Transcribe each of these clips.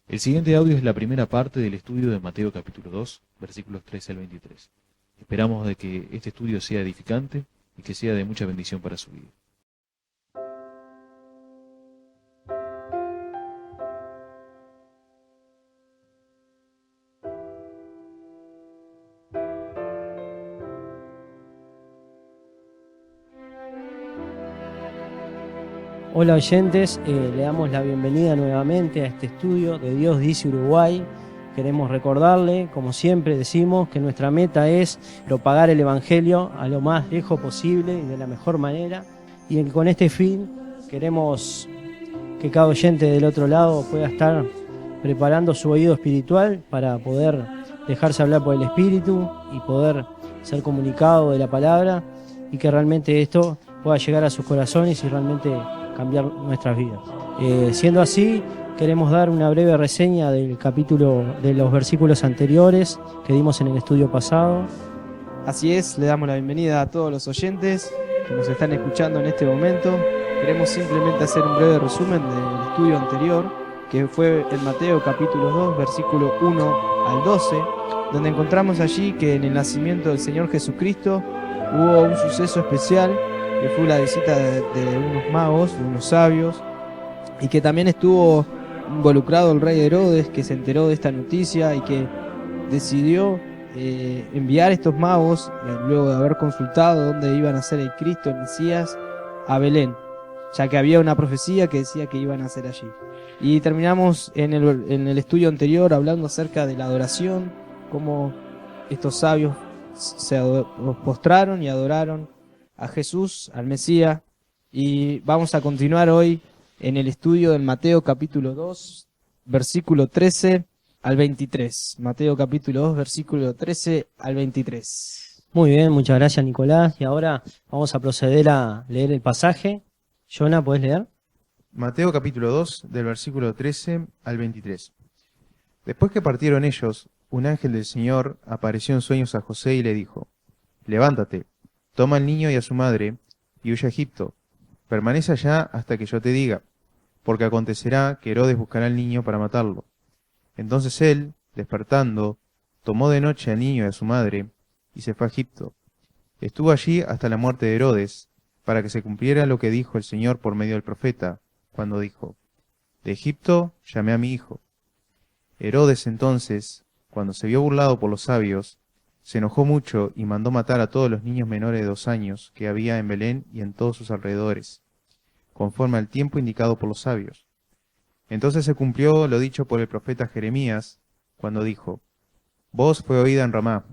El siguiente audio es la primera parte del estudio de Mateo capítulo 2, versículos 13 al 23. Esperamos de que este estudio sea edificante y que sea de mucha bendición para su vida. Hola oyentes, le damos la bienvenida nuevamente a este estudio de Dios dice Uruguay. Queremos recordarle, como siempre decimos, que nuestra meta es propagar el Evangelio a lo más lejos posible y de la mejor manera. Y con este fin queremos que cada oyente del otro lado pueda estar preparando su oído espiritual para poder dejarse hablar por el Espíritu y poder ser comunicado de la palabra y que realmente esto pueda llegar a sus corazones y realmente cambiar nuestras vidas. Siendo así, queremos dar una breve reseña del capítulo de los versículos anteriores que dimos en el estudio pasado. Así es, le damos la bienvenida a todos los oyentes que nos están escuchando en este momento. Queremos simplemente hacer un breve resumen del estudio anterior, que fue en Mateo capítulo 2, versículo 1 al 12, donde encontramos allí que en el nacimiento del Señor Jesucristo hubo un suceso especial, que fue la visita de unos magos, de unos sabios, y que también estuvo involucrado el rey Herodes, que se enteró de esta noticia y que decidió enviar estos magos, luego de haber consultado dónde iban a ser el Cristo, el Mesías, a Belén, ya que había una profecía que decía que iban a ser allí. Y terminamos en el estudio anterior hablando acerca de la adoración, cómo estos sabios se postraron y adoraron a Jesús, al Mesías, y vamos a continuar hoy en el estudio del Mateo capítulo 2, versículo 13 al 23. Mateo capítulo 2, versículo 13 al 23. Muy bien, muchas gracias Nicolás. Y ahora vamos a proceder a leer el pasaje. Jonah, ¿podés leer? Mateo capítulo 2, del versículo 13 al 23. Después que partieron ellos, un ángel del Señor apareció en sueños a José y le dijo: Levántate, toma al niño y a su madre, y huye a Egipto. Permanece allá hasta que yo te diga, porque acontecerá que Herodes buscará al niño para matarlo. Entonces él, despertando, tomó de noche al niño y a su madre, y se fue a Egipto. Estuvo allí hasta la muerte de Herodes, para que se cumpliera lo que dijo el Señor por medio del profeta, cuando dijo: De Egipto llamé a mi hijo. Herodes entonces, cuando se vio burlado por los sabios, se enojó mucho y mandó matar a todos los niños menores de 2 años que había en Belén y en todos sus alrededores, conforme al tiempo indicado por los sabios. Entonces se cumplió lo dicho por el profeta Jeremías, cuando dijo: Voz fue oída en Ramá,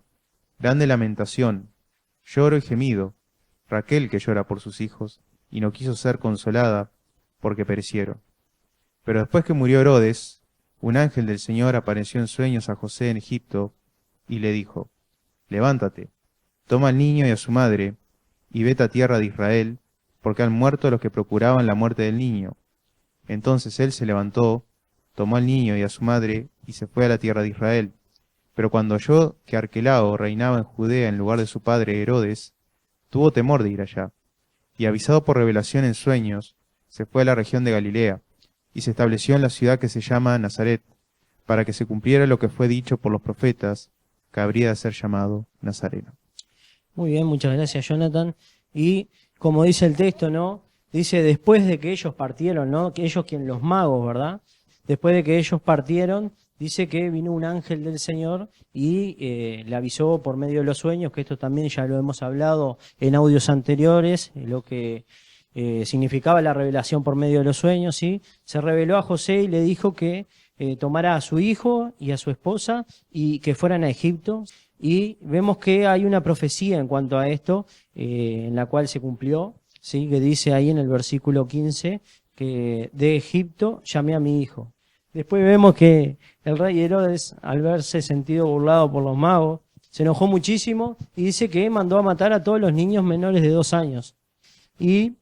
grande lamentación, lloro y gemido, Raquel que llora por sus hijos, y no quiso ser consolada, porque perecieron. Pero después que murió Herodes, un ángel del Señor apareció en sueños a José en Egipto, y le dijo: Levántate, toma al niño y a su madre, y vete a tierra de Israel, porque han muerto los que procuraban la muerte del niño. Entonces él se levantó, tomó al niño y a su madre, y se fue a la tierra de Israel. Pero cuando oyó que Arquelao reinaba en Judea en lugar de su padre Herodes, tuvo temor de ir allá, y avisado por revelación en sueños, se fue a la región de Galilea, y se estableció en la ciudad que se llama Nazaret, para que se cumpliera lo que fue dicho por los profetas, que habría de ser llamado Nazareno. Muy bien, muchas gracias Jonathan. Y como dice el texto, ¿no? Dice después de que ellos partieron, ¿no? Que ellos, quien los magos, ¿verdad? Después de que ellos partieron, dice que vino un ángel del Señor y le avisó por medio de los sueños, que esto también ya lo hemos hablado en audios anteriores, lo que significaba la revelación por medio de los sueños, ¿sí? Se reveló a José y le dijo que tomara a su hijo y a su esposa y que fueran a Egipto. Y vemos que hay una profecía en cuanto a esto, en la cual se cumplió, ¿sí? Que dice ahí en el versículo 15, que de Egipto llamé a mi hijo. Después vemos que el rey Herodes, al verse sentido burlado por los magos, se enojó muchísimo y dice que mandó a matar a todos los niños menores de 2 años. Y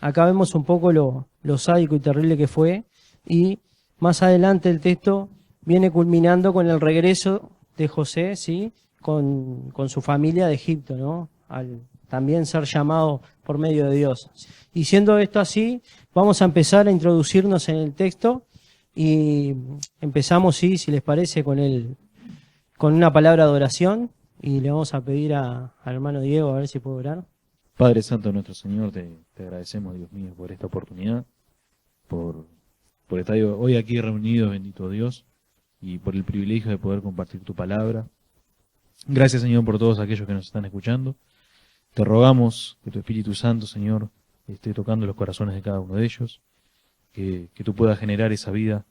acá vemos un poco lo sádico y terrible que fue, y más adelante el texto viene culminando con el regreso de José, ¿sí? Con su familia de Egipto, ¿no? Al también ser llamado por medio de Dios. Y siendo esto así, vamos a empezar a introducirnos en el texto Y empezamos, sí, si les parece, con una palabra de oración. Y le vamos a pedir al hermano Diego a ver si puede orar. Padre Santo nuestro Señor, te agradecemos, Dios mío, por esta oportunidad, por estar hoy aquí reunidos, bendito Dios, y por el privilegio de poder compartir tu palabra. Gracias, Señor, por todos aquellos que nos están escuchando. Te rogamos que tu Espíritu Santo, Señor, esté tocando los corazones de cada uno de ellos, que tú puedas generar esa vida,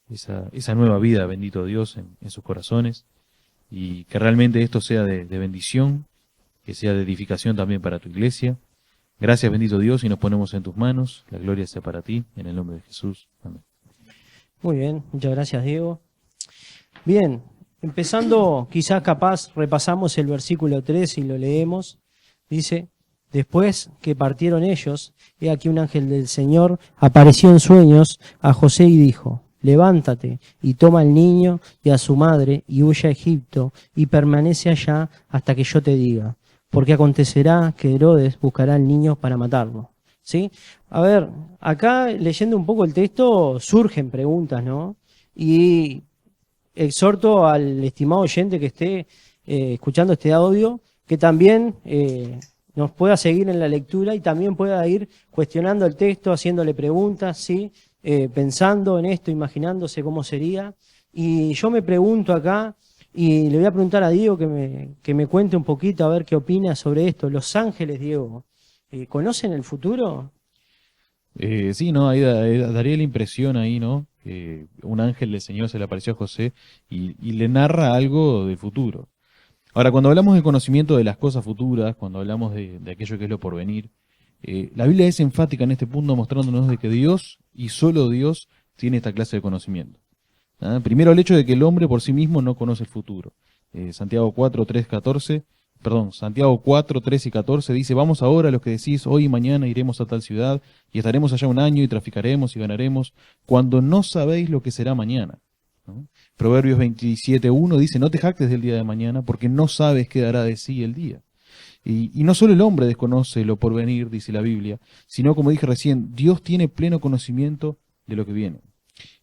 esa nueva vida, bendito Dios, en sus corazones, y que realmente esto sea de bendición, que sea de edificación también para tu iglesia. Gracias, bendito Dios, y nos ponemos en tus manos. La gloria sea para ti, en el nombre de Jesús. Amén. Muy bien, muchas gracias, Diego. Bien, empezando, quizás capaz repasamos el versículo 3 y lo leemos. Dice: después que partieron ellos, he aquí un ángel del Señor apareció en sueños a José y dijo: levántate y toma al niño y a su madre y huye a Egipto y permanece allá hasta que yo te diga, porque acontecerá que Herodes buscará al niño para matarlo. ¿Sí? A ver, acá leyendo un poco el texto surgen preguntas, ¿no? Y exhorto al estimado oyente que esté escuchando este audio que también nos pueda seguir en la lectura y también pueda ir cuestionando el texto, haciéndole preguntas, ¿sí? Pensando en esto, imaginándose cómo sería. Y yo me pregunto acá, y le voy a preguntar a Diego que me cuente un poquito a ver qué opina sobre esto. Los ángeles, Diego, ¿conocen el futuro? Sí, ¿no? Ahí daría la impresión ahí, ¿no? Que un ángel del Señor se le apareció a José y le narra algo del futuro. Ahora, cuando hablamos del conocimiento de las cosas futuras, cuando hablamos de aquello que es lo porvenir, la Biblia es enfática en este punto, mostrándonos de que Dios y solo Dios tiene esta clase de conocimiento. ¿Ah? Primero, el hecho de que el hombre por sí mismo no conoce el futuro. Santiago 4, 3 y 14 dice: vamos ahora los que decís, hoy y mañana iremos a tal ciudad, y estaremos allá un año, y traficaremos y ganaremos, cuando no sabéis lo que será mañana. ¿No? Proverbios 27:1 dice: no te jactes del día de mañana, porque no sabes qué dará de sí el día. Y no solo el hombre desconoce lo porvenir, dice la Biblia, sino, como dije recién, Dios tiene pleno conocimiento de lo que viene.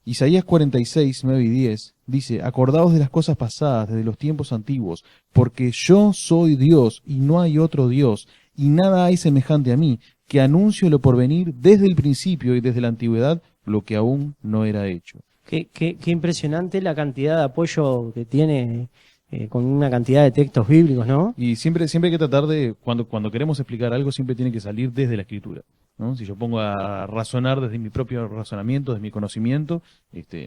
Isaías 46, 9 y 10 dice: acordaos de las cosas pasadas desde los tiempos antiguos, porque yo soy Dios y no hay otro Dios, y nada hay semejante a mí, que anuncio lo porvenir desde el principio y desde la antigüedad lo que aún no era hecho. Qué impresionante la cantidad de apoyo que tiene con una cantidad de textos bíblicos, ¿no? Y siempre hay que tratar de, cuando queremos explicar algo, siempre tiene que salir desde la Escritura, ¿no? Si yo pongo a razonar desde mi propio razonamiento, desde mi conocimiento,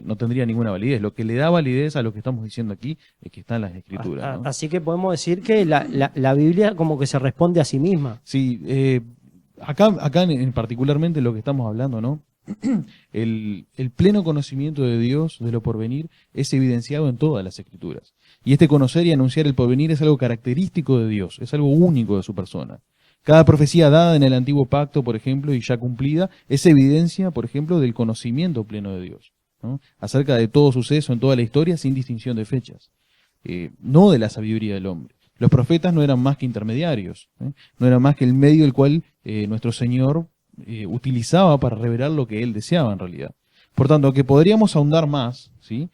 no tendría ninguna validez. Lo que le da validez a lo que estamos diciendo aquí es que está en las Escrituras, ¿no? Así que podemos decir que la Biblia como que se responde a sí misma. Sí, acá en particularmente lo que estamos hablando, ¿no? El pleno conocimiento de Dios, de lo porvenir, es evidenciado en todas las Escrituras. Y este conocer y anunciar el porvenir es algo característico de Dios, es algo único de su persona. Cada profecía dada en el antiguo pacto, por ejemplo, y ya cumplida, es evidencia, por ejemplo, del conocimiento pleno de Dios, ¿no? Acerca de todo suceso en toda la historia sin distinción de fechas, no de la sabiduría del hombre. Los profetas no eran más que intermediarios, no eran más que el medio del cual nuestro Señor utilizaba para revelar lo que Él deseaba en realidad. Por tanto, que podríamos ahondar más, ¿sí?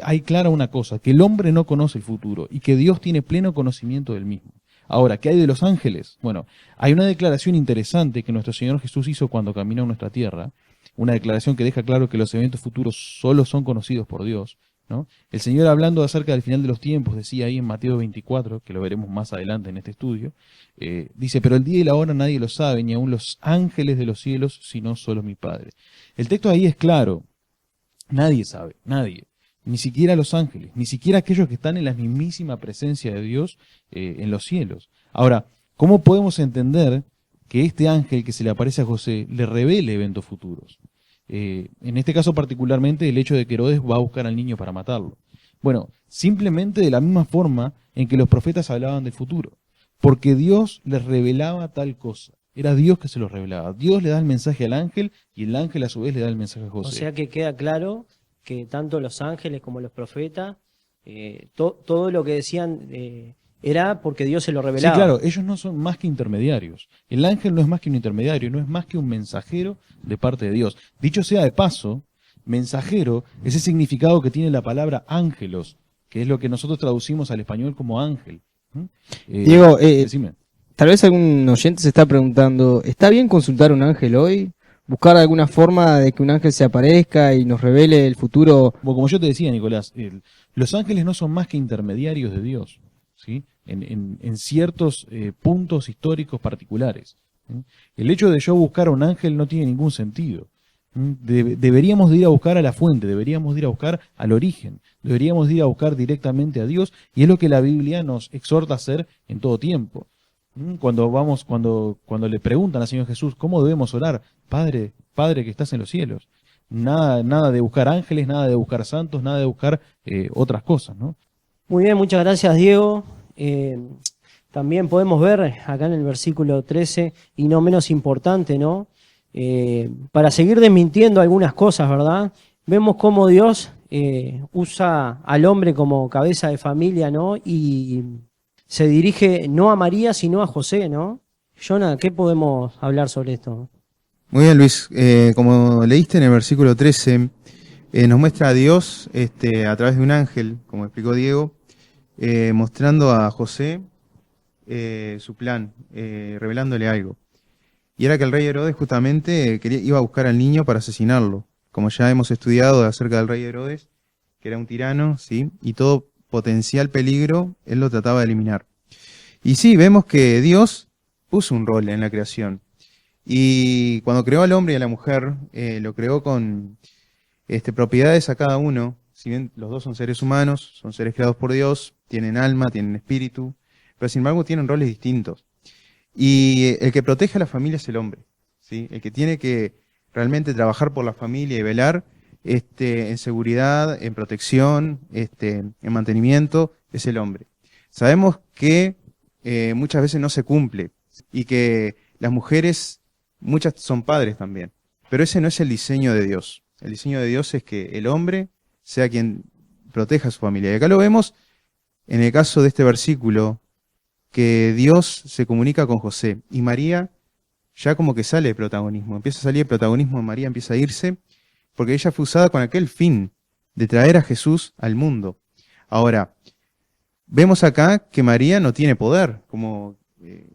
Hay clara una cosa, que el hombre no conoce el futuro y que Dios tiene pleno conocimiento del mismo. Ahora, ¿qué hay de los ángeles? Bueno, hay una declaración interesante que nuestro Señor Jesús hizo cuando caminó en nuestra tierra, una declaración que deja claro que los eventos futuros solo son conocidos por Dios, ¿no? El Señor, hablando acerca del final de los tiempos, decía ahí en Mateo 24, que lo veremos más adelante en este estudio, dice: pero el día y la hora nadie lo sabe, ni aun los ángeles de los cielos, sino solo mi Padre. El texto ahí es claro, nadie sabe, nadie. Ni siquiera los ángeles, ni siquiera aquellos que están en la mismísima presencia de Dios en los cielos. Ahora, ¿cómo podemos entender que este ángel que se le aparece a José le revele eventos futuros? En este caso particularmente el hecho de que Herodes va a buscar al niño para matarlo. Bueno, simplemente de la misma forma en que los profetas hablaban del futuro, porque Dios les revelaba tal cosa. Era Dios que se lo revelaba. Dios le da el mensaje al ángel y el ángel a su vez le da el mensaje a José. O sea que queda claro que tanto los ángeles como los profetas, todo lo que decían era porque Dios se lo revelaba. Sí, claro, ellos no son más que intermediarios. El ángel no es más que un intermediario, no es más que un mensajero de parte de Dios. Dicho sea de paso, Mensajero es el significado que tiene la palabra ángelos, que es lo que nosotros traducimos al español como ángel. ¿Mm? Diego, Decime. tal vez algún oyente se está preguntando, ¿está bien consultar a un ángel hoy? ¿Buscar alguna forma de que un ángel se aparezca y nos revele el futuro? Bueno, como yo te decía, Nicolás, los ángeles no son más que intermediarios de Dios, ¿sí? En ciertos puntos históricos particulares. ¿Sí? El hecho de yo buscar a un ángel no tiene ningún sentido. Deberíamos de ir a buscar a la fuente, deberíamos de ir a buscar al origen, deberíamos de ir a buscar directamente a Dios, y es lo que la Biblia nos exhorta a hacer en todo tiempo. Cuando le preguntan al Señor Jesús, ¿cómo debemos orar? Padre que estás en los cielos. Nada de buscar ángeles, nada de buscar santos, nada de buscar otras cosas, ¿no? Muy bien, muchas gracias, Diego. También podemos ver acá en el versículo 13, y no menos importante, ¿no? Para seguir desmintiendo algunas cosas, ¿verdad? Vemos cómo Dios usa al hombre como cabeza de familia, ¿no? Y se dirige no a María, sino a José, ¿no? Jonah, ¿qué podemos hablar sobre esto? Muy bien, Luis. Como leíste en el versículo 13, nos muestra a Dios a través de un ángel, como explicó Diego, mostrando a José su plan, revelándole algo. Y era que el rey Herodes justamente iba a buscar al niño para asesinarlo. Como ya hemos estudiado acerca del rey Herodes, que era un tirano, ¿sí? Y todo potencial peligro, él lo trataba de eliminar. Y sí, vemos que Dios puso un rol en la creación. Y cuando creó al hombre y a la mujer, lo creó con propiedades a cada uno. Si bien los dos son seres humanos, son seres creados por Dios, tienen alma, tienen espíritu, pero sin embargo tienen roles distintos. Y el que protege a la familia es el hombre, ¿sí? El que tiene que realmente trabajar por la familia y velar en seguridad, en protección, en mantenimiento, es el hombre. Sabemos que muchas veces no se cumple y que las mujeres, muchas son padres también, pero ese no es el diseño de Dios. El diseño de Dios es que el hombre sea quien proteja a su familia. Y acá lo vemos en el caso de este versículo, que Dios se comunica con José y María ya como que sale de protagonismo, empieza a salir de protagonismo, María empieza a irse, porque ella fue usada con aquel fin de traer a Jesús al mundo. Ahora, vemos acá que María no tiene poder, como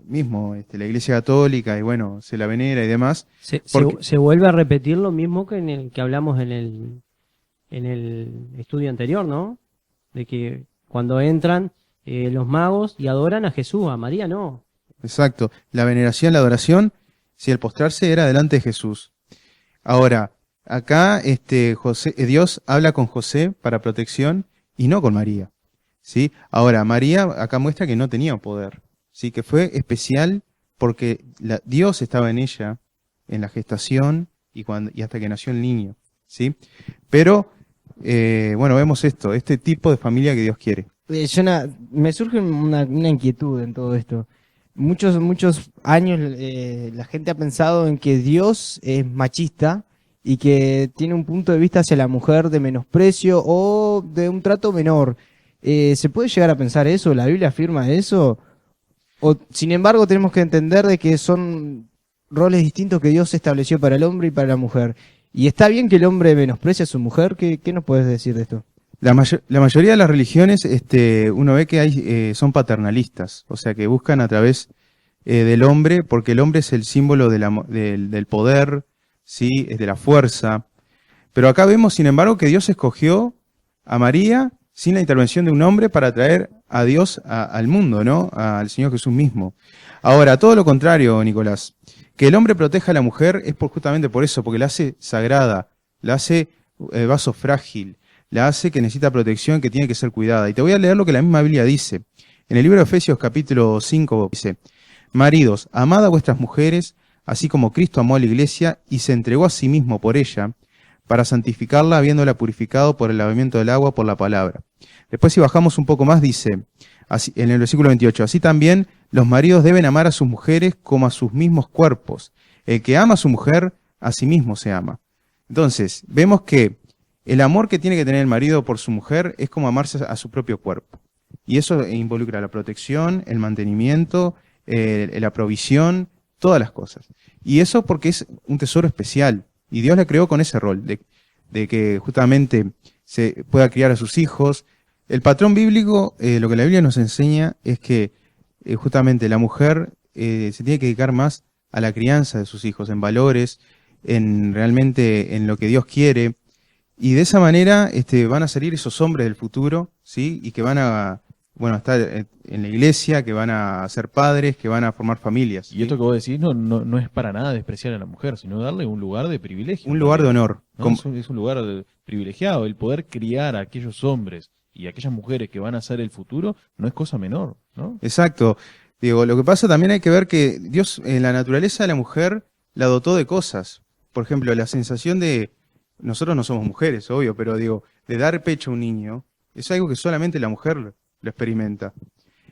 mismo la Iglesia Católica, y bueno, se la venera y demás. Se vuelve a repetir lo mismo que en el que hablamos en el estudio anterior, ¿no? De que cuando entran los magos y adoran a Jesús, a María no. Exacto, la veneración, la adoración, si el postrarse era delante de Jesús. Ahora, acá Dios habla con José para protección y no con María, ¿sí? Ahora, María acá muestra que no tenía poder, ¿sí? Que fue especial porque Dios estaba en ella, en la gestación y hasta que nació el niño, ¿sí? Pero, bueno, vemos este tipo de familia que Dios quiere. Jonah, me surge una inquietud en todo esto. Muchos años la gente ha pensado en que Dios es machista y que tiene un punto de vista hacia la mujer de menosprecio o de un trato menor. ¿Se puede llegar a pensar eso? ¿La Biblia afirma eso? O, sin embargo, tenemos que entender de que son roles distintos que Dios estableció para el hombre y para la mujer. ¿Y está bien que el hombre menosprecie a su mujer? ¿Qué nos puedes decir de esto? La mayoría de las religiones, uno ve que son paternalistas, o sea que buscan a través del hombre, porque el hombre es el símbolo del poder, ¿sí? Es de la fuerza. Pero acá vemos, sin embargo, que Dios escogió a María sin la intervención de un hombre para traer a Dios al mundo, ¿no? Al Señor Jesús mismo. Ahora, todo lo contrario, Nicolás, que el hombre proteja a la mujer es justamente por eso, porque la hace sagrada, la hace vaso frágil, la hace que necesita protección, que tiene que ser cuidada. Y te voy a leer lo que la misma Biblia dice. En el libro de Efesios capítulo 5 dice: Maridos, amad a vuestras mujeres, así como Cristo amó a la iglesia y se entregó a sí mismo por ella, para santificarla, habiéndola purificado por el lavamiento del agua por la palabra. Después, si bajamos un poco más, dice, así, en el versículo 28, así también los maridos deben amar a sus mujeres como a sus mismos cuerpos. El que ama a su mujer, a sí mismo se ama. Entonces, vemos que el amor que tiene que tener el marido por su mujer es como amarse a su propio cuerpo. Y eso involucra la protección, el mantenimiento, la provisión, todas las cosas. Y eso porque es un tesoro especial. Y Dios la creó con ese rol, de que justamente se pueda criar a sus hijos. El patrón bíblico, lo que la Biblia nos enseña es que justamente la mujer se tiene que dedicar más a la crianza de sus hijos, en valores, en realmente en lo que Dios quiere. Y de esa manera van a salir esos hombres del futuro, ¿sí? Y que van a, bueno, estar en la iglesia, que van a ser padres, que van a formar familias. Y ¿sí? esto que vos decís no es para nada despreciar a la mujer, sino darle un lugar de privilegio. Un lugar de honor. ¿No? Es un lugar privilegiado. El poder criar a aquellos hombres y a aquellas mujeres que van a ser el futuro no es cosa menor, ¿no? Exacto. Digo, lo que pasa también hay que ver que Dios en la naturaleza de la mujer la dotó de cosas. Por ejemplo, la sensación de, nosotros no somos mujeres, obvio, pero digo, de dar pecho a un niño, es algo que solamente la mujer lo experimenta.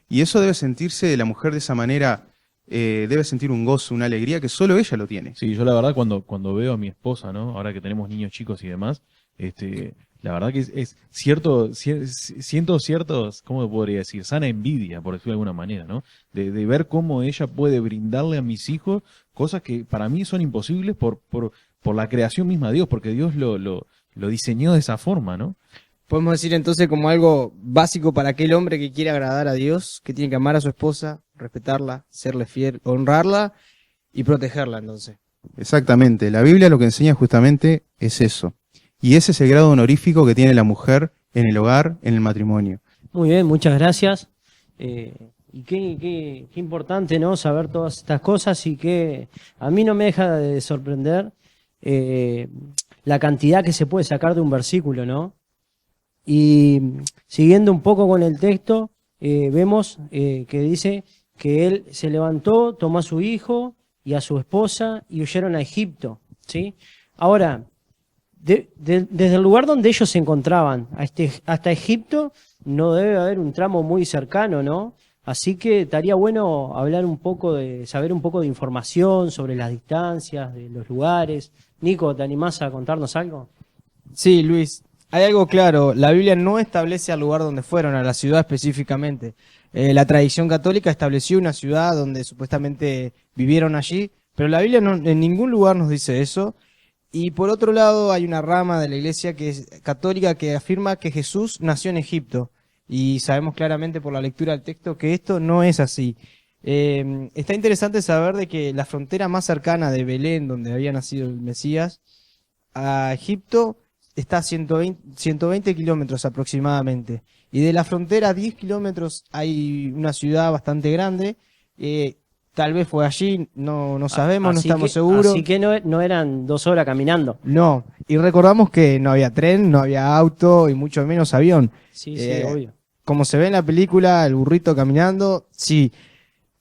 Y eso debe sentirse la mujer de esa manera, debe sentir un gozo, una alegría que solo ella lo tiene. Sí, yo la verdad cuando veo a mi esposa, ¿no? Ahora que tenemos niños chicos y demás, la verdad que es siento ciertos, ¿cómo podría decir? Sana envidia, por decirlo de alguna manera, ¿no? De ver cómo ella puede brindarle a mis hijos cosas que para mí son imposibles por la creación misma de Dios, porque Dios lo diseñó de esa forma, ¿no? Podemos decir entonces como algo básico para aquel hombre que quiere agradar a Dios, que tiene que amar a su esposa, respetarla, serle fiel, honrarla y protegerla entonces. Exactamente. La Biblia lo que enseña justamente es eso. Y ese es el grado honorífico que tiene la mujer en el hogar, en el matrimonio. Muy bien, muchas gracias. Y qué importante, ¿no? Saber todas estas cosas y que a mí no me deja de sorprender la cantidad que se puede sacar de un versículo, ¿no? Y siguiendo un poco con el texto, vemos que dice que él se levantó, tomó a su hijo y a su esposa y huyeron a Egipto, ¿sí? Ahora, desde el lugar donde ellos se encontraban hasta Egipto no debe haber un tramo muy cercano, ¿no? Así que estaría bueno hablar un poco saber un poco de información sobre las distancias, de los lugares. Nico, ¿te animás a contarnos algo? Sí, Luis, hay algo claro, la Biblia no establece al lugar donde fueron, a la ciudad específicamente. La tradición católica estableció una ciudad donde supuestamente vivieron allí, pero la Biblia en ningún lugar nos dice eso. Y por otro lado hay una rama de la iglesia que es católica que afirma que Jesús nació en Egipto. Y sabemos claramente por la lectura del texto que esto no es así. Está interesante saber de que la frontera más cercana de Belén, donde había nacido el Mesías, a Egipto está a 120 kilómetros aproximadamente. Y de la frontera a 10 kilómetros hay una ciudad bastante grande. Tal vez fue allí, no sabemos, no estamos seguros. Así que no eran 2 horas caminando. No, y recordamos que no había tren, no había auto y mucho menos avión. Sí, obvio. Como se ve en la película, el burrito caminando, sí.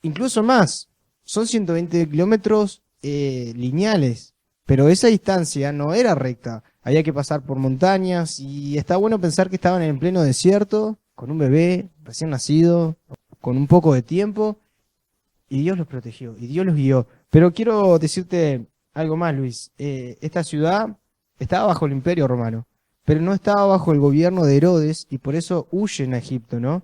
Incluso más, son 120 kilómetros lineales, pero esa distancia no era recta. Había que pasar por montañas y está bueno pensar que estaban en pleno desierto, con un bebé recién nacido, con un poco de tiempo, y Dios los protegió, y Dios los guió. Pero quiero decirte algo más, Luis. Esta ciudad estaba bajo el Imperio Romano, pero no estaba bajo el gobierno de Herodes, y por eso huyen a Egipto, ¿no?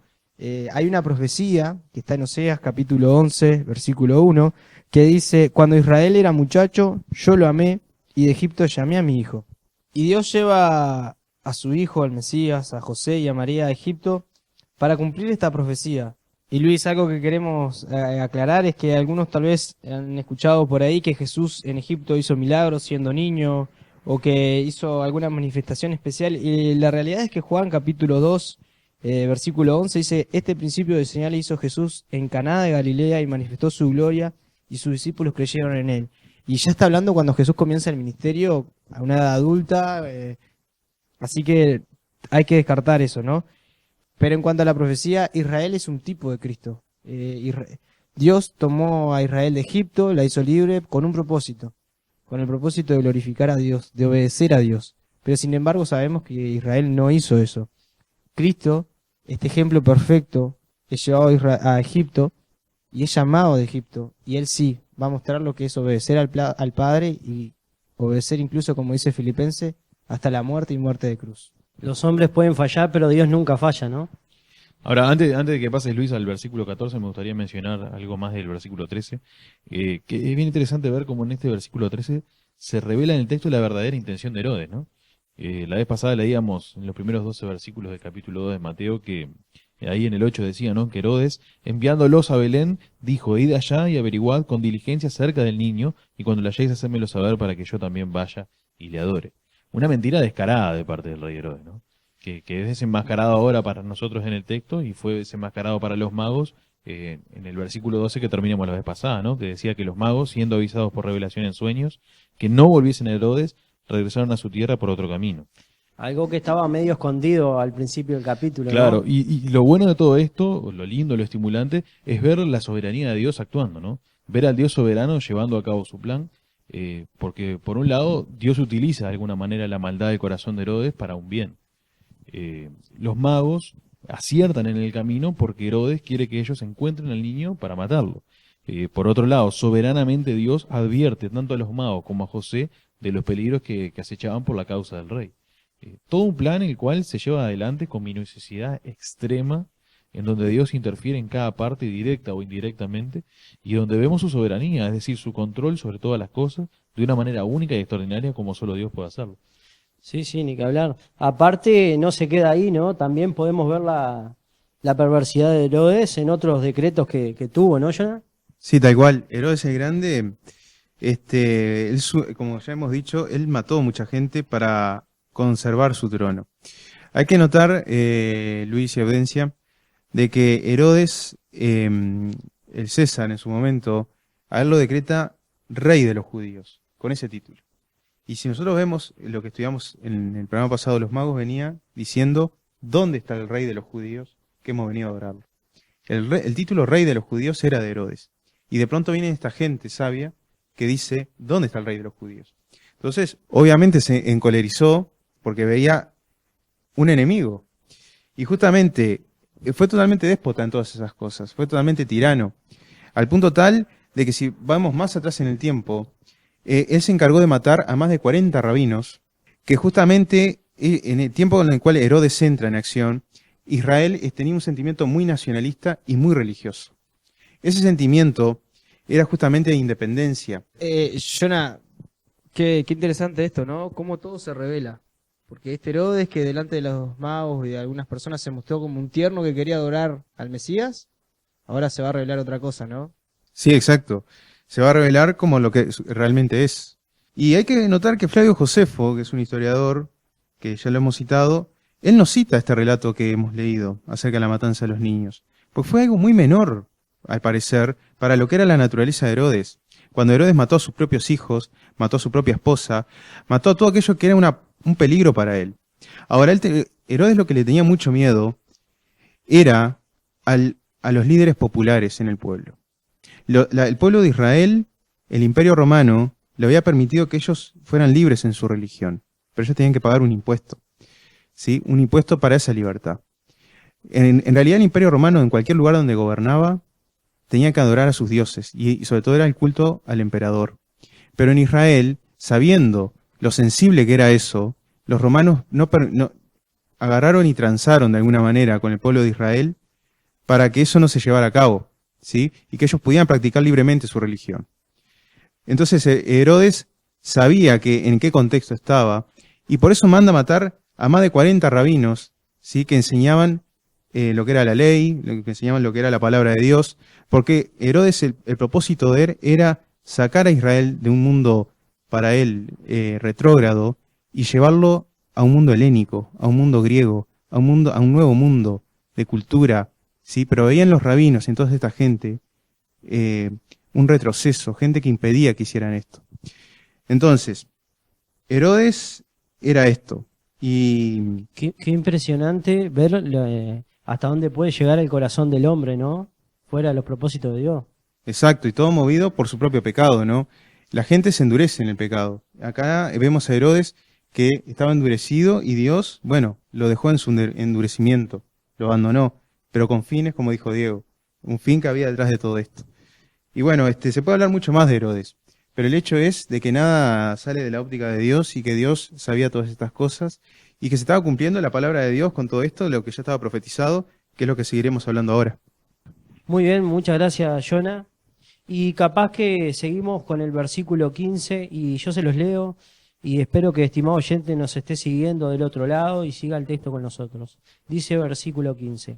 Hay una profecía que está en Oseas capítulo 11, versículo 1, que dice: cuando Israel era muchacho, yo lo amé, y de Egipto llamé a mi hijo. Y Dios lleva a su hijo, al Mesías, a José y a María a Egipto para cumplir esta profecía. Y Luis, algo que queremos aclarar es que algunos tal vez han escuchado por ahí que Jesús en Egipto hizo milagros siendo niño, o que hizo alguna manifestación especial. Y la realidad es que Juan capítulo 2, versículo 11 dice: este principio de señales hizo Jesús en Caná de Galilea y manifestó su gloria, y sus discípulos creyeron en él. Y ya está hablando cuando Jesús comienza el ministerio a una edad adulta, así que hay que descartar eso, ¿no? Pero en cuanto a la profecía, Israel es un tipo de Cristo. Dios tomó a Israel de Egipto, la hizo libre con un propósito, con el propósito de glorificar a Dios, de obedecer a Dios. Pero sin embargo sabemos que Israel no hizo eso. Cristo, este ejemplo perfecto, es llevado a Egipto y es llamado de Egipto. Y él sí va a mostrar lo que es obedecer al Padre y obedecer incluso, como dice Filipenses, hasta la muerte y muerte de cruz. Los hombres pueden fallar, pero Dios nunca falla, ¿no? Ahora, antes de que pases, Luis, al versículo 14, me gustaría mencionar algo más del versículo 13, que es bien interesante ver cómo en este versículo 13 se revela en el texto la verdadera intención de Herodes, ¿no? La vez pasada leíamos en los primeros 12 versículos del capítulo 2 de Mateo que ahí en el 8 decía, ¿no? Que Herodes, enviándolos a Belén, dijo, id allá y averiguad con diligencia acerca del niño, y cuando lo halléis, hacémelo saber para que yo también vaya y le adore. Una mentira descarada de parte del rey Herodes, ¿no? Que es desenmascarado ahora para nosotros en el texto y fue desenmascarado para los magos en el versículo 12 que terminamos la vez pasada, ¿no? Que decía que los magos, siendo avisados por revelación en sueños, que no volviesen a Herodes, regresaron a su tierra por otro camino. Algo que estaba medio escondido al principio del capítulo, Claro, ¿no? y lo bueno de todo esto, lo lindo, lo estimulante, es ver la soberanía de Dios actuando, ¿no? Ver al Dios soberano llevando a cabo su plan, porque por un lado Dios utiliza de alguna manera la maldad del corazón de Herodes para un bien. Los magos aciertan en el camino porque Herodes quiere que ellos encuentren al niño para matarlo. Por otro lado, soberanamente Dios advierte tanto a los magos como a José de los peligros que acechaban por la causa del rey. Todo un plan el cual se lleva adelante con minuciosidad extrema, en donde Dios interfiere en cada parte directa o indirectamente, y donde vemos su soberanía, es decir, su control sobre todas las cosas, de una manera única y extraordinaria como solo Dios puede hacerlo. Sí, sí, ni que hablar. Aparte, no se queda ahí, ¿no? También podemos ver la perversidad de Herodes en otros decretos que tuvo, ¿no, Jonah? Sí, tal cual. Herodes el Grande, como ya hemos dicho, él mató a mucha gente para conservar su trono. Hay que notar, Luis y audiencia, de que Herodes, el César en su momento, a él lo decreta rey de los judíos, con ese título. Y si nosotros vemos lo que estudiamos en el programa pasado, los magos venía diciendo, ¿dónde está el rey de los judíos? Que hemos venido a adorarlo. El título rey de los judíos era de Herodes. Y de pronto viene esta gente sabia que dice, ¿dónde está el rey de los judíos? Entonces, obviamente se encolerizó porque veía un enemigo. Y justamente fue totalmente déspota en todas esas cosas, fue totalmente tirano. Al punto tal de que si vamos más atrás en el tiempo, él se encargó de matar a más de 40 rabinos, que justamente en el tiempo en el cual Herodes entra en acción, Israel tenía un sentimiento muy nacionalista y muy religioso. Ese sentimiento era justamente de independencia. Jonah, qué interesante esto, ¿no? Cómo todo se revela. Porque este Herodes, que delante de los magos y de algunas personas se mostró como un tierno que quería adorar al Mesías, ahora se va a revelar otra cosa, ¿no? Sí, exacto. Se va a revelar como lo que realmente es. Y hay que notar que Flavio Josefo, que es un historiador, que ya lo hemos citado, él no cita este relato que hemos leído acerca de la matanza de los niños. Porque fue algo muy menor, al parecer, para lo que era la naturaleza de Herodes. Cuando Herodes mató a sus propios hijos, mató a su propia esposa, mató a todo aquello que era un peligro para él. Ahora, Herodes lo que le tenía mucho miedo era a los líderes populares en el pueblo. El pueblo de Israel, el Imperio Romano, le había permitido que ellos fueran libres en su religión, pero ellos tenían que pagar un impuesto, ¿sí? Un impuesto para esa libertad. En realidad el Imperio Romano, en cualquier lugar donde gobernaba, tenía que adorar a sus dioses, y sobre todo era el culto al emperador. Pero en Israel, sabiendo lo sensible que era eso, los romanos no agarraron y transaron de alguna manera con el pueblo de Israel para que eso no se llevara a cabo, ¿sí? Y que ellos pudieran practicar libremente su religión. Entonces Herodes sabía en qué contexto estaba, y por eso manda matar a más de 40 rabinos, ¿sí? Que enseñaban lo que era la ley, que enseñaban lo que era la palabra de Dios, porque Herodes, el propósito de él era sacar a Israel de un mundo para él retrógrado y llevarlo a un mundo helénico, a un mundo griego, a un nuevo mundo de cultura, ¿sí? Pero veían los rabinos en toda esta gente un retroceso, gente que impedía que hicieran esto. Entonces, Herodes era esto. Y Qué impresionante ver hasta dónde puede llegar el corazón del hombre, ¿no? Fuera de los propósitos de Dios. exacto, y todo movido por su propio pecado, ¿no? La gente se endurece en el pecado. Acá vemos a Herodes que estaba endurecido y Dios, bueno, lo dejó en su endurecimiento, lo abandonó, pero con fines, como dijo Diego, un fin que había detrás de todo esto. Y bueno, se puede hablar mucho más de Herodes, pero el hecho es de que nada sale de la óptica de Dios y que Dios sabía todas estas cosas y que se estaba cumpliendo la palabra de Dios con todo esto, lo que ya estaba profetizado, que es lo que seguiremos hablando ahora. Muy bien, muchas gracias, Jonah. Y capaz que seguimos con el versículo 15 y yo se los leo. Y espero que, estimado oyente, nos esté siguiendo del otro lado y siga el texto con nosotros. Dice versículo 15.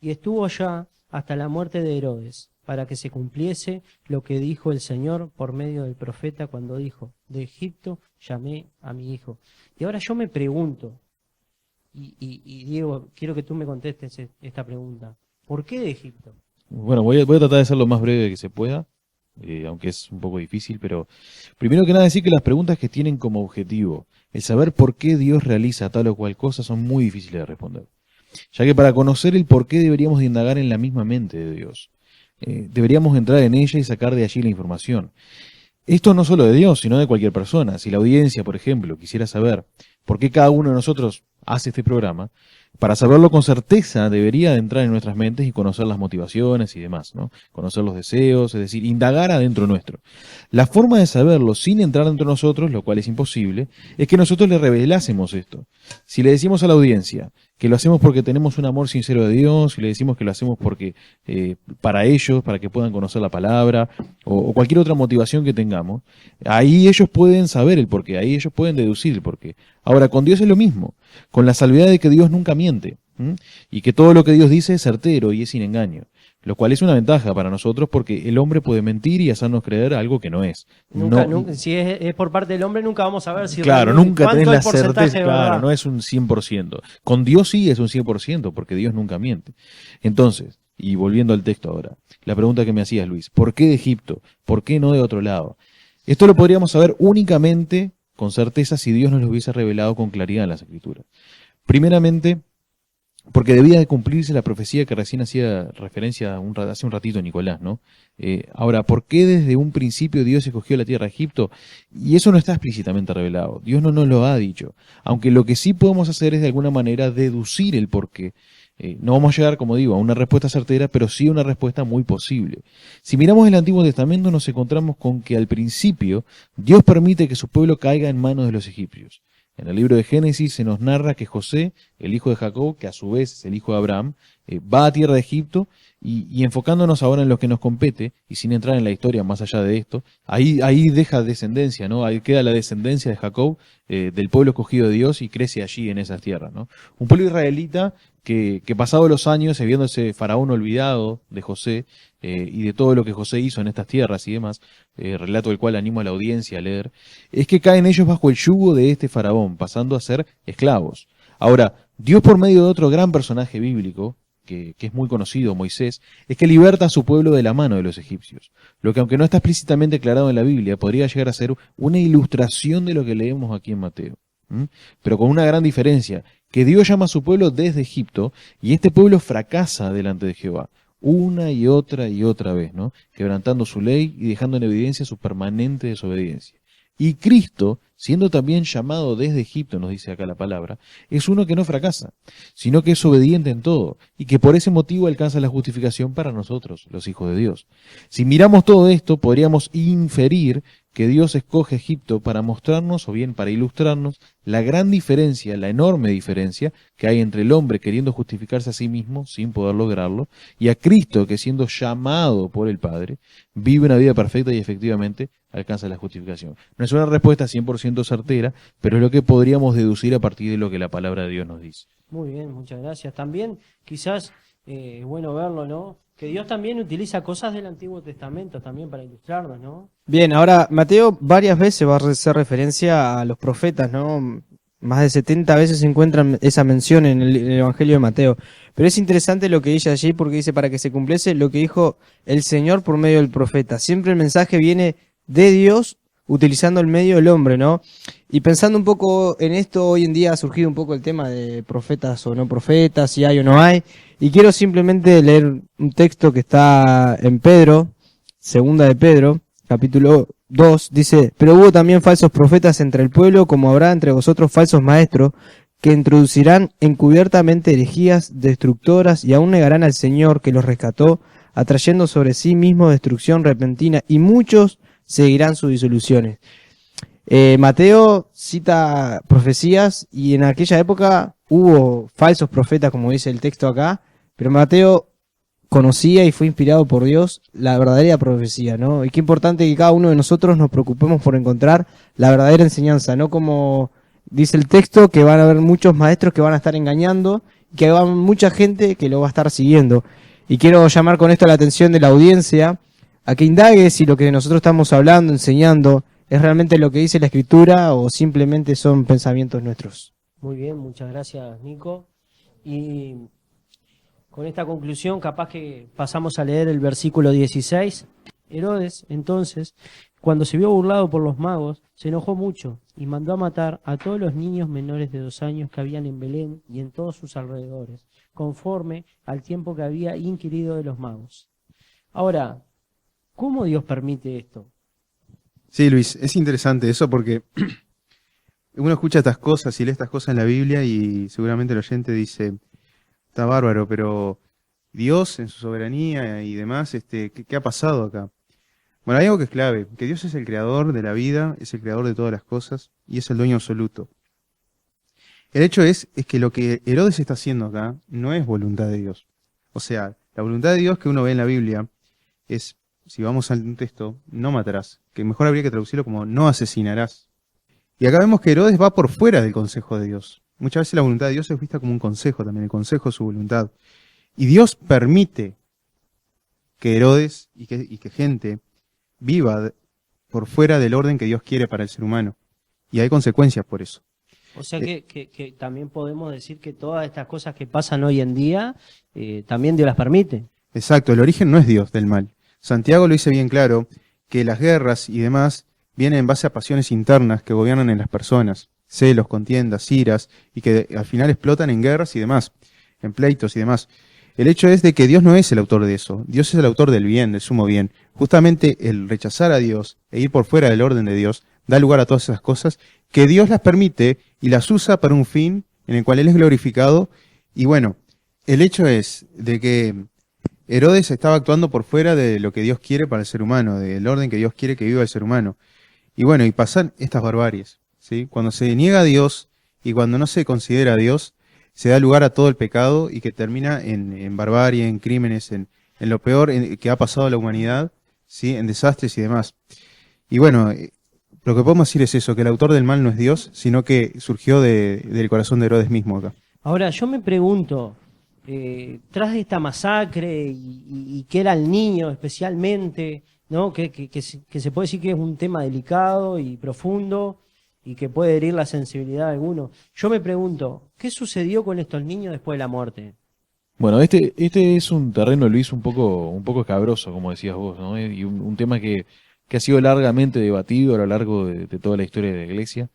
Y estuvo ya hasta la muerte de Herodes, para que se cumpliese lo que dijo el Señor por medio del profeta cuando dijo, de Egipto llamé a mi hijo. Y ahora yo me pregunto, y Diego, quiero que tú me contestes esta pregunta. ¿Por qué de Egipto? Bueno, voy a tratar de ser lo más breve que se pueda, aunque es un poco difícil, pero primero que nada decir que las preguntas que tienen como objetivo el saber por qué Dios realiza tal o cual cosa son muy difíciles de responder, ya que para conocer el por qué deberíamos de indagar en la misma mente de Dios. Deberíamos entrar en ella y sacar de allí la información. Esto no solo de Dios, sino de cualquier persona. Si la audiencia, por ejemplo, quisiera saber por qué cada uno de nosotros hace este programa, para saberlo con certeza debería de entrar en nuestras mentes y conocer las motivaciones y demás, ¿no? Conocer los deseos, es decir, indagar adentro nuestro. La forma de saberlo sin entrar dentro de nosotros, lo cual es imposible, es que nosotros le revelásemos esto. Si le decimos a la audiencia que lo hacemos porque tenemos un amor sincero de Dios, si le decimos que lo hacemos porque para ellos, para que puedan conocer la palabra, o cualquier otra motivación que tengamos, ahí ellos pueden saber el porqué, ahí ellos pueden deducir el porqué. Ahora, con Dios es lo mismo, con la salvedad de que Dios nunca miente, y que todo lo que Dios dice es certero y es sin engaño, lo cual es una ventaja para nosotros porque el hombre puede mentir y hacernos creer algo que no es. Nunca, si es por parte del hombre, nunca vamos a ver si claro, realmente nunca tenés cuánto la es porcentaje certeza, de claro, verdad. no es un 100%. Con Dios sí es un 100%, porque Dios nunca miente. Entonces, y volviendo al texto ahora, la pregunta que me hacías, Luis, ¿por qué de Egipto? ¿Por qué no de otro lado? Esto lo podríamos saber únicamente con certeza si Dios nos lo hubiese revelado con claridad en las Escrituras. Primeramente, porque debía de cumplirse la profecía que recién hacía referencia hace un ratito Nicolás, ¿no? Ahora, ¿por qué desde un principio Dios escogió la tierra de Egipto? Y eso no está explícitamente revelado. Dios no nos lo ha dicho. Aunque lo que sí podemos hacer es de alguna manera deducir el por qué. No vamos a llegar, como digo, a una respuesta certera, pero sí a una respuesta muy posible. Si miramos el Antiguo Testamento nos encontramos con que al principio Dios permite que su pueblo caiga en manos de los egipcios. En el libro de Génesis se nos narra que José, el hijo de Jacob, que a su vez es el hijo de Abraham, va a tierra de Egipto y enfocándonos ahora en lo que nos compete y sin entrar en la historia más allá de esto, ahí deja descendencia, ¿no? Ahí queda la descendencia de Jacob, del pueblo escogido de Dios y crece allí en esas tierras, ¿no? Un pueblo israelita que pasados los años, viéndose faraón olvidado de José y de todo lo que José hizo en estas tierras y demás, relato el cual animo a la audiencia a leer, es que caen ellos bajo el yugo de este faraón, pasando a ser esclavos. Ahora, Dios por medio de otro gran personaje bíblico, que es muy conocido, Moisés, es que liberta a su pueblo de la mano de los egipcios, lo que aunque no está explícitamente aclarado en la Biblia, podría llegar a ser una ilustración de lo que leemos aquí en Mateo. Pero con una gran diferencia, que Dios llama a su pueblo desde Egipto y este pueblo fracasa delante de Jehová una y otra vez, ¿no? Quebrantando su ley y dejando en evidencia su permanente desobediencia. Y Cristo, siendo también llamado desde Egipto, nos dice acá la palabra, es uno que no fracasa, sino que es obediente en todo, y que por ese motivo alcanza la justificación para nosotros, los hijos de Dios. Si miramos todo esto, podríamos inferir que Dios escoge Egipto para mostrarnos, o bien para ilustrarnos, la gran diferencia, la enorme diferencia que hay entre el hombre queriendo justificarse a sí mismo sin poder lograrlo, y a Cristo que siendo llamado por el Padre, vive una vida perfecta y efectivamente alcanza la justificación. No es una respuesta 100% certera, pero es lo que podríamos deducir a partir de lo que la palabra de Dios nos dice. Muy bien, muchas gracias. También quizás es bueno verlo, ¿no? Que Dios también utiliza cosas del Antiguo Testamento también para ilustrarnos, ¿no? Bien, ahora Mateo varias veces va a hacer referencia a los profetas, ¿no? Más de 70 veces se encuentra esa mención en el Evangelio de Mateo. Pero es interesante lo que dice allí porque dice para que se cumpliese lo que dijo el Señor por medio del profeta. Siempre el mensaje viene de Dios utilizando el medio del hombre, ¿no? Y pensando un poco en esto, hoy en día ha surgido un poco el tema de profetas o no profetas, si hay o no hay. Y quiero simplemente leer un texto que está en Pedro, segunda de Pedro, capítulo 2, dice, pero hubo también falsos profetas entre el pueblo, como habrá entre vosotros falsos maestros, que introducirán encubiertamente herejías destructoras y aún negarán al Señor que los rescató, atrayendo sobre sí mismo destrucción repentina, y muchos seguirán sus disoluciones. Mateo cita profecías y en aquella época hubo falsos profetas, como dice el texto acá, pero Mateo conocía y fue inspirado por Dios la verdadera profecía, ¿no? Y qué importante que cada uno de nosotros nos preocupemos por encontrar la verdadera enseñanza, no como dice el texto, que van a haber muchos maestros que van a estar engañando, que va a haber mucha gente que lo va a estar siguiendo. Y quiero llamar con esto la atención de la audiencia a que indague si lo que nosotros estamos hablando, enseñando, es realmente lo que dice la Escritura o simplemente son pensamientos nuestros. Muy bien, muchas gracias, Nico. Y con esta conclusión, capaz que pasamos a leer el versículo 16. Herodes, entonces, cuando se vio burlado por los magos, se enojó mucho y mandó a matar a todos los niños menores de 2 años que habían en Belén y en todos sus alrededores, conforme al tiempo que había inquirido de los magos. Ahora, ¿cómo Dios permite esto? Sí, Luis, es interesante eso porque uno escucha estas cosas y lee estas cosas en la Biblia y seguramente el oyente dice, está bárbaro, pero Dios en su soberanía y demás, ¿qué ha pasado acá? Bueno, hay algo que es clave, que Dios es el creador de la vida, es el creador de todas las cosas y es el dueño absoluto. El hecho es que lo que Herodes está haciendo acá no es voluntad de Dios. O sea, la voluntad de Dios que uno ve en la Biblia es, si vamos al texto, no matarás, que mejor habría que traducirlo como no asesinarás. Y acá vemos que Herodes va por fuera del consejo de Dios. Muchas veces la voluntad de Dios es vista como un consejo también, el consejo es su voluntad. Y Dios permite que Herodes y que gente viva por fuera del orden que Dios quiere para el ser humano. Y hay consecuencias por eso. O sea que también podemos decir que todas estas cosas que pasan hoy en día, también Dios las permite. Exacto, el origen no es Dios del mal. Santiago lo dice bien claro, que las guerras y demás vienen en base a pasiones internas que gobiernan en las personas, celos, contiendas, iras, y que al final explotan en guerras y demás, en pleitos y demás. El hecho es de que Dios no es el autor de eso, Dios es el autor del bien, del sumo bien. Justamente el rechazar a Dios e ir por fuera del orden de Dios da lugar a todas esas cosas que Dios las permite y las usa para un fin en el cual Él es glorificado. Y bueno, el hecho es de que Herodes estaba actuando por fuera de lo que Dios quiere para el ser humano, del orden que Dios quiere que viva el ser humano. Y bueno, y pasan estas barbaries, ¿sí? Cuando se niega a Dios y cuando no se considera a Dios, se da lugar a todo el pecado y que termina en barbarie, en crímenes, en lo peor que ha pasado a la humanidad, ¿sí? En desastres y demás. Y bueno, lo que podemos decir es eso, que el autor del mal no es Dios, sino que surgió del corazón de Herodes mismo acá. Ahora, yo me pregunto, tras de esta masacre y que era el niño especialmente, ¿no? Que se puede decir que es un tema delicado y profundo y que puede herir la sensibilidad de algunos. Yo me pregunto, ¿qué sucedió con estos niños después de la muerte? Bueno, este es un terreno, Luis, un poco escabroso, como decías vos, ¿no? Y un tema que ha sido largamente debatido a lo largo de toda la historia de la Iglesia.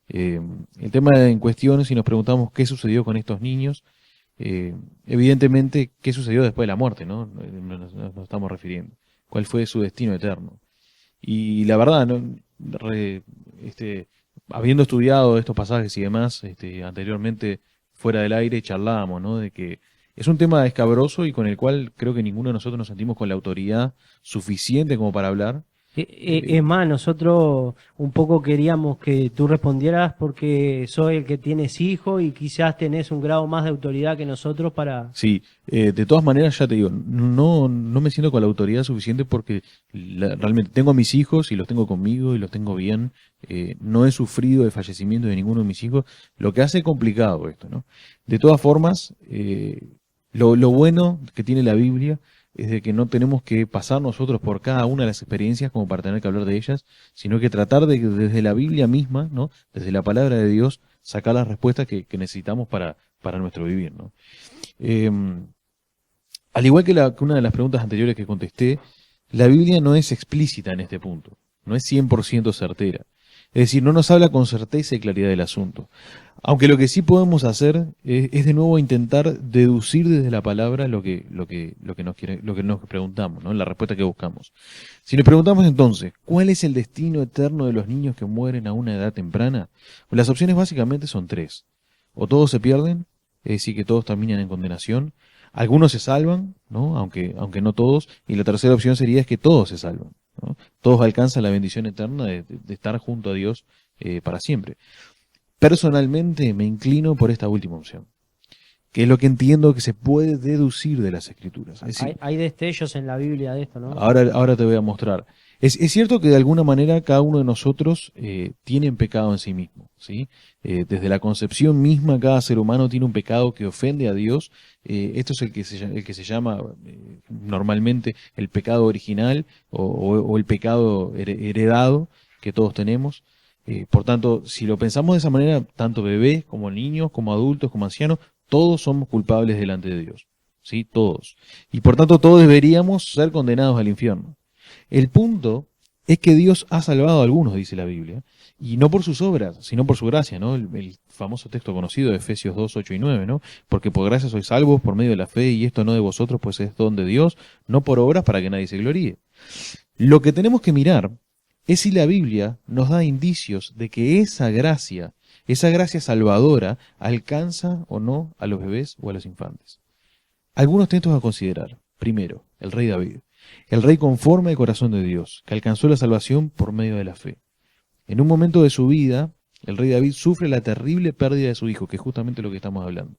El tema en cuestión, si nos preguntamos qué sucedió con estos niños, evidentemente, qué sucedió después de la muerte, ¿no? Nos estamos refiriendo. ¿Cuál fue su destino eterno? Y la verdad, ¿no? Habiendo estudiado estos pasajes y demás, anteriormente, fuera del aire, charlábamos, ¿no? De que es un tema escabroso y con el cual creo que ninguno de nosotros nos sentimos con la autoridad suficiente como para hablar. Es más, nosotros un poco queríamos que tú respondieras porque soy el que tienes hijo y quizás tenés un grado más de autoridad que nosotros para... Sí, de todas maneras ya te digo, no me siento con la autoridad suficiente porque realmente tengo a mis hijos y los tengo conmigo y los tengo bien. No he sufrido el fallecimiento de ninguno de mis hijos, lo que hace complicado esto, ¿no? De todas formas, lo bueno que tiene la Biblia es de que no tenemos que pasar nosotros por cada una de las experiencias como para tener que hablar de ellas, sino que tratar de desde la Biblia misma, ¿no? Desde la palabra de Dios, sacar las respuestas que necesitamos para nuestro vivir, ¿no? Al igual que una de las preguntas anteriores que contesté, la Biblia no es explícita en este punto, no es 100% certera. Es decir, no nos habla con certeza y claridad del asunto. Aunque lo que sí podemos hacer es de nuevo intentar deducir desde la palabra lo que nos preguntamos, ¿no? La respuesta que buscamos. Si nos preguntamos entonces, ¿cuál es el destino eterno de los niños que mueren a una edad temprana? Pues las opciones básicamente son 3. O todos se pierden, es decir, que todos terminan en condenación. Algunos se salvan, ¿no? Aunque no todos. Y la tercera opción sería es que todos se salvan, ¿no? Todos alcanzan la bendición eterna de estar junto a Dios para siempre. Personalmente me inclino por esta última opción. que es lo que entiendo que se puede deducir de las Escrituras. Es decir, Hay destellos en la Biblia de esto, ¿no? ahora te voy a mostrar. Es cierto que de alguna manera cada uno de nosotros tiene un pecado en sí mismo, ¿sí? Desde la concepción misma, cada ser humano tiene un pecado que ofende a Dios. Esto es el que se llama normalmente el pecado original o el pecado heredado que todos tenemos. Por tanto, si lo pensamos de esa manera, tanto bebés como niños, como adultos, como ancianos, todos somos culpables delante de Dios, ¿sí? Todos. Y por tanto, todos deberíamos ser condenados al infierno. El punto es que Dios ha salvado a algunos, dice la Biblia, y no por sus obras, sino por su gracia, ¿no? El famoso texto conocido de Efesios 2, 8 y 9, ¿no? Porque por gracia sois salvos por medio de la fe, y esto no de vosotros, pues es don de Dios, no por obras para que nadie se gloríe. Lo que tenemos que mirar es si la Biblia nos da indicios de que esa gracia salvadora, alcanza o no a los bebés o a los infantes. Algunos textos a considerar. Primero, el rey David. El rey conforme al corazón de Dios, que alcanzó la salvación por medio de la fe. En un momento de su vida, el rey David sufre la terrible pérdida de su hijo, que es justamente lo que estamos hablando.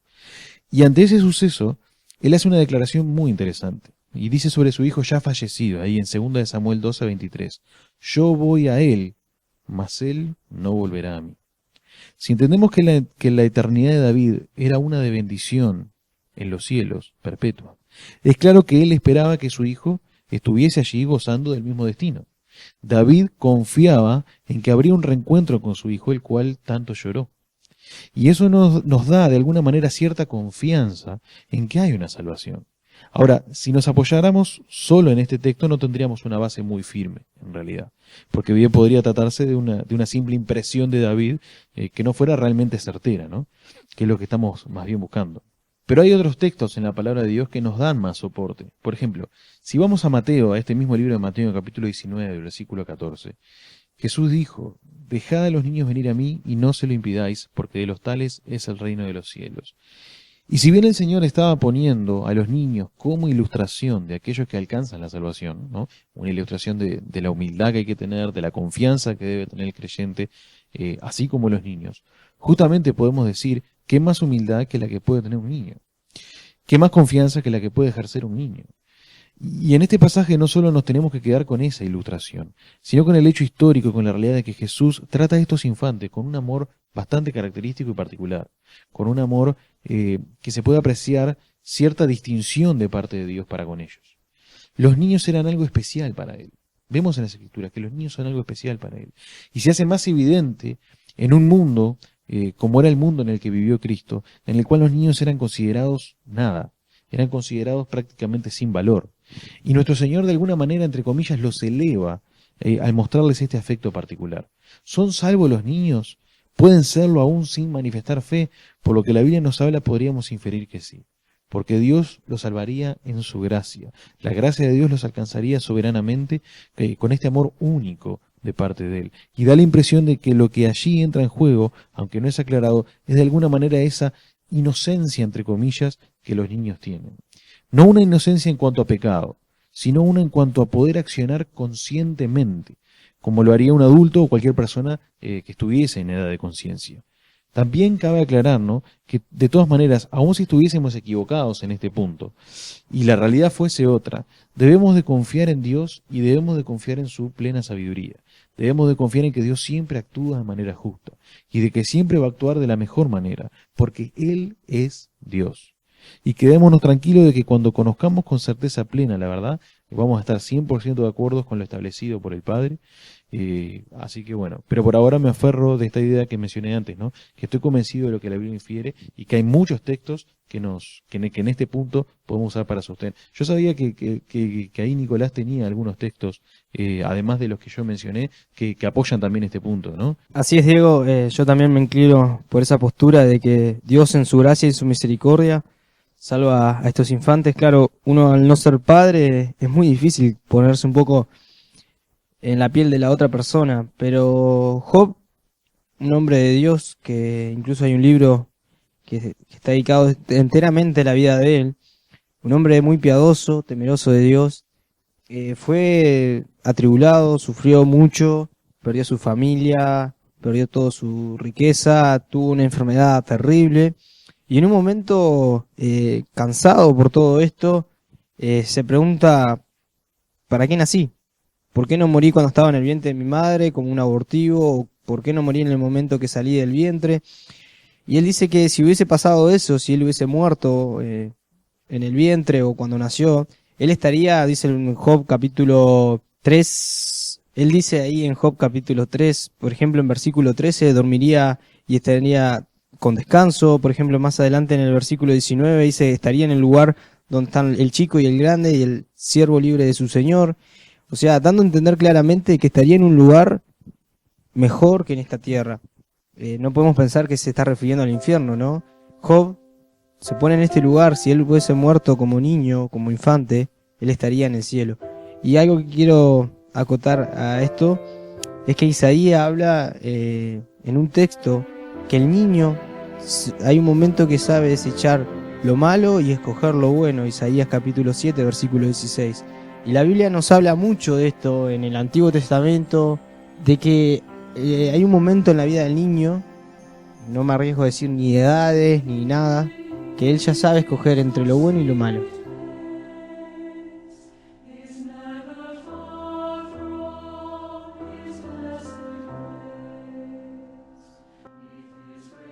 Y ante ese suceso, él hace una declaración muy interesante. Y dice sobre su hijo ya fallecido, ahí en 2 de Samuel 12:23. Yo voy a él, mas él no volverá a mí. Si entendemos que la eternidad de David era una de bendición en los cielos, perpetua, es claro que él esperaba que su hijo estuviese allí gozando del mismo destino. David confiaba en que habría un reencuentro con su hijo, el cual tanto lloró. Y eso nos da de alguna manera cierta confianza en que hay una salvación. Ahora, si nos apoyáramos solo en este texto, no tendríamos una base muy firme, en realidad. Porque bien podría tratarse de una simple impresión de David que no fuera realmente certera, ¿no? Que es lo que estamos más bien buscando. Pero hay otros textos en la palabra de Dios que nos dan más soporte. Por ejemplo, si vamos a Mateo, a este mismo libro de Mateo, capítulo 19, versículo 14, Jesús dijo: dejad a los niños venir a mí y no se lo impidáis, porque de los tales es el reino de los cielos. Y si bien el Señor estaba poniendo a los niños como ilustración de aquellos que alcanzan la salvación, ¿no? Una ilustración de la humildad que hay que tener, de la confianza que debe tener el creyente, así como los niños, justamente podemos decir: ¿qué más humildad que la que puede tener un niño? ¿Qué más confianza que la que puede ejercer un niño? Y en este pasaje no solo nos tenemos que quedar con esa ilustración, sino con el hecho histórico, con la realidad de que Jesús trata a estos infantes con un amor bastante característico y particular, con un amor que se puede apreciar cierta distinción de parte de Dios para con ellos. Los niños eran algo especial para Él. Vemos en las Escrituras que los niños son algo especial para Él. Y se hace más evidente en un mundo como era el mundo en el que vivió Cristo, en el cual los niños eran considerados nada, eran considerados prácticamente sin valor. Y nuestro Señor de alguna manera, entre comillas, los eleva al mostrarles este afecto particular. ¿Son salvos los niños? ¿Pueden serlo aún sin manifestar fe? Por lo que la Biblia nos habla, podríamos inferir que sí. Porque Dios los salvaría en su gracia. La gracia de Dios los alcanzaría soberanamente con este amor único de parte de Él. Y da la impresión de que lo que allí entra en juego, aunque no es aclarado, es de alguna manera esa inocencia, entre comillas, que los niños tienen. No una inocencia en cuanto a pecado, sino una en cuanto a poder accionar conscientemente, como lo haría un adulto o cualquier persona que estuviese en edad de conciencia. También cabe aclarar, ¿no?, que de todas maneras, aun si estuviésemos equivocados en este punto, y la realidad fuese otra, debemos de confiar en Dios y debemos de confiar en su plena sabiduría. Debemos de confiar en que Dios siempre actúa de manera justa y de que siempre va a actuar de la mejor manera, porque Él es Dios. Y quedémonos tranquilos de que cuando conozcamos con certeza plena la verdad, vamos a estar 100% de acuerdo con lo establecido por el Padre. Así que bueno, pero por ahora me aferro de esta idea que mencioné antes, ¿no? Que estoy convencido de lo que la Biblia infiere y que hay muchos textos que en este punto podemos usar para sostener. Yo sabía que ahí Nicolás tenía algunos textos, además de los que yo mencioné, que apoyan también este punto, ¿no? Así es, Diego, yo también me inclino por esa postura de que Dios en su gracia y su misericordia salva a estos infantes. Claro, uno al no ser padre es muy difícil ponerse un poco en la piel de la otra persona, pero Job, un hombre de Dios, que incluso hay un libro que está dedicado enteramente a la vida de él, un hombre muy piadoso, temeroso de Dios, fue atribulado, sufrió mucho, perdió su familia, perdió toda su riqueza, tuvo una enfermedad terrible, Y en un momento, cansado por todo esto, se pregunta, ¿para qué nací? ¿Por qué no morí cuando estaba en el vientre de mi madre como un abortivo? ¿O por qué no morí en el momento que salí del vientre? Y él dice que si hubiese pasado eso, si él hubiese muerto en el vientre o cuando nació, él estaría, dice en Job capítulo 3, él dice ahí en Job capítulo 3, por ejemplo en versículo 13, dormiría y estaría con descanso. Por ejemplo, más adelante en el versículo 19 dice, estaría en el lugar donde están el chico y el grande y el siervo libre de su señor. O sea, dando a entender claramente que estaría en un lugar mejor que en esta tierra. No podemos pensar que se está refiriendo al infierno, ¿no? Job se pone en este lugar, si él hubiese muerto como niño, como infante, él estaría en el cielo. Y algo que quiero acotar a esto es que Isaías habla en un texto que el niño, hay un momento que sabe desechar lo malo y escoger lo bueno, Isaías capítulo 7, versículo 16. Y la Biblia nos habla mucho de esto en el Antiguo Testamento, de que hay un momento en la vida del niño, no me arriesgo a decir ni edades ni nada, que él ya sabe escoger entre lo bueno y lo malo.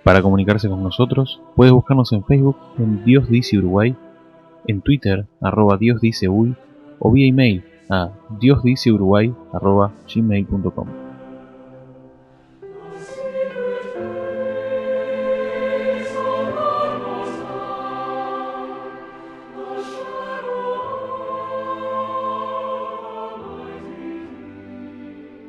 Para comunicarse con nosotros, puedes buscarnos en Facebook en Dios Dice Uruguay, en Twitter @DiosDiceUy o vía email a diosdiceuruguay@gmail.com.